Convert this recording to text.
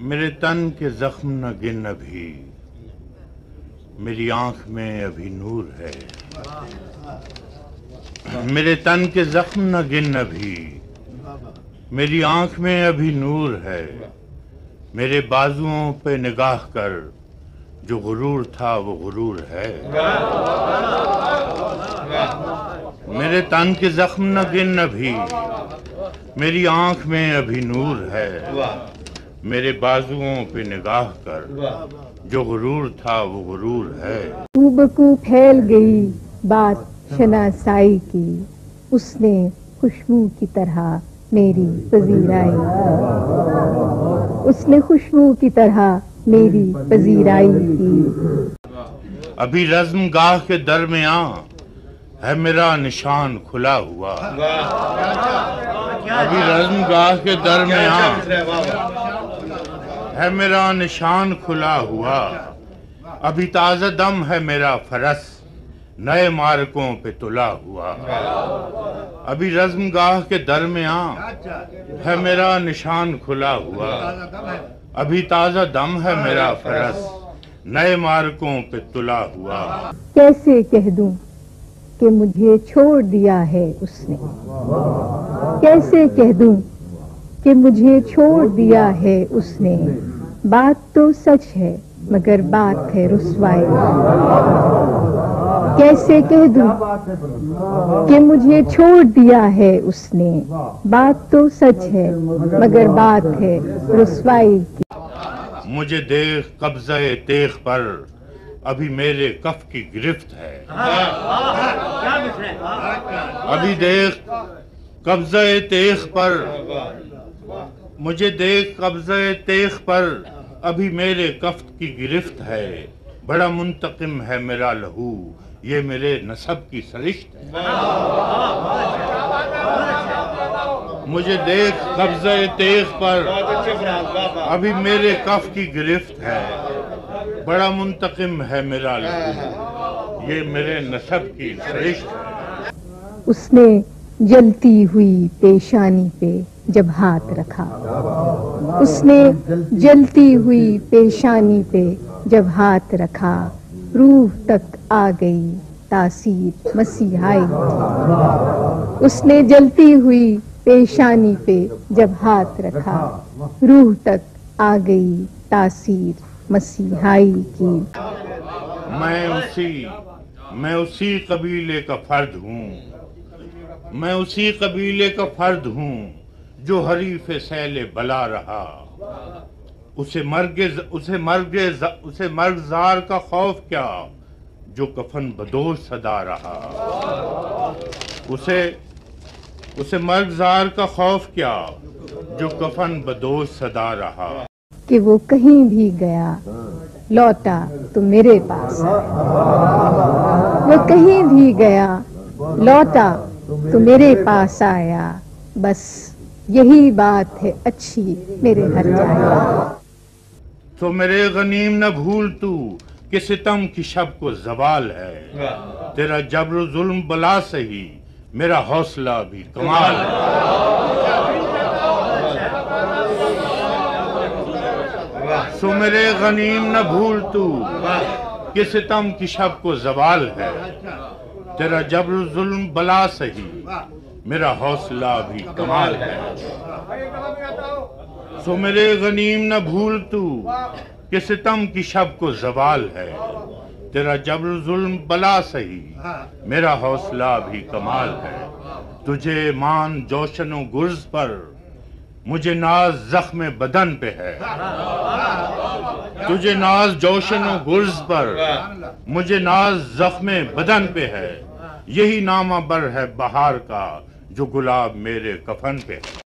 میرے تن کے زخم نہ گن ابھی، میری آنکھ میں ابھی نور ہے۔ میرے تن کے زخم نہ گن ابھی، میری آنکھ میں ابھی نور ہے۔ میرے بازوؤں پہ نگاہ کر، جو غرور تھا وہ غرور ہے۔ میرے تن کے زخم نہ گن ابھی، میری آنکھ میں ابھی نور ہے۔ میرے بازوؤں پہ نگاہ کر، جو غرور تھا وہ غرور ہے۔ کو بکو پھیل گئی بات شناسائی کی، اس نے خوشبو کی طرح میری پذیرائی، اس نے خوشبو کی طرح میری پذیرائی کی۔ ابھی رزم گاہ کے درمیاں ہے میرا نشان کھلا ہوا۔ ابھی رزم گاہ کے درمیاں ہے میرا نشان کھلا ہوا۔ ابھی تازہ دم ہے میرا فرس، نئے مارکوں پہ تلا ہوا۔ ابھی رزم گاہ کے درمیاں ہے میرا نشان کھلا ہوا۔ ابھی تازہ دم ہے میرا فرس، نئے مارکوں پہ تلا ہوا۔ کیسے کہہ دوں کہ مجھے چھوڑ دیا ہے اس نے، کیسے کہہ دوں کہ مجھے چھوڑ دیا ہے اس نے۔ بات تو سچ ہے مگر بات ہے رسوائی، کیسے کہہ دوں کہ مجھے چھوڑ دیا ہے اس نے۔ بات تو سچ ہے مگر بات ہے رسوائی کی۔ مجھے دیکھ قبضہ تیغ پر، ابھی میرے کف کی گرفت ہے۔ ابھی دیکھ قبضہ تیغ پر، مجھے دیکھ قبضہ تیغ پر، ابھی میرے کف کی گرفت ہے۔ بڑا منتقم ہے میرا لہو، یہ میرے نسب کی سرشت ہے۔ مجھے دیکھ قبضہ تیغ پر، ابھی میرے کف کی گرفت ہے۔ بڑا منتقم ہے میرا لہو، یہ میرے نسب کی سرشت ہے۔ اس نے جلتی ہوئی پیشانی پہ جب ہاتھ رکھا، اس نے جلتی ہوئی پیشانی پہ جب ہاتھ رکھا، روح تک آ گئی تاثیر مسیحائی کی۔ اس نے جلتی ہوئی پیشانی پہ جب ہاتھ رکھا، روح تک آ گئی تاثیر مسیحائی کی۔ میں اسی قبیلے کا فرد ہوں، میں اسی قبیلے کا فرد ہوں جو حریف سیل بلا رہا۔ اسے مرگ زار کا خوف کیا جو کفن بدوش صدا رہا۔ اسے مرگ زار کا خوف کیا جو کفن بدوش صدا رہا۔ کہ وہ کہیں بھی گیا لوٹا تو میرے پاس آیا، وہ کہیں بھی گیا لوٹا تو میرے پاس آیا۔ بس یہی بات ہے اچھی میرے ہر جائے۔ تو میرے غنیم نہ بھول تو کہ ستم کی شب کو زوال ہے۔ تیرا جبر و ظلم بلا سہی، میرا حوصلہ بھی کمال ہے۔ سو میرے غنیم نہ بھول تو کہ ستم کی شب کو زوال ہے۔ تیرا جبر و ظلم بلا سہی، میرا حوصلہ بھی کمال ہے۔ سو میرے غنیم نہ بھول تو کہ ستم کی شب کو زوال ہے۔ تیرا جبر و ظلم بلا سہی، میرا حوصلہ بھی کمال ہے۔ تجھے مان جوشن و گرز پر، مجھے ناز زخم بدن پہ ہے۔ تجھے ناز جوشن و گرز پر، مجھے ناز زخم بدن پہ ہے۔ یہی نامہ بر ہے بہار کا جو گلاب میرے کفن پہ ہے۔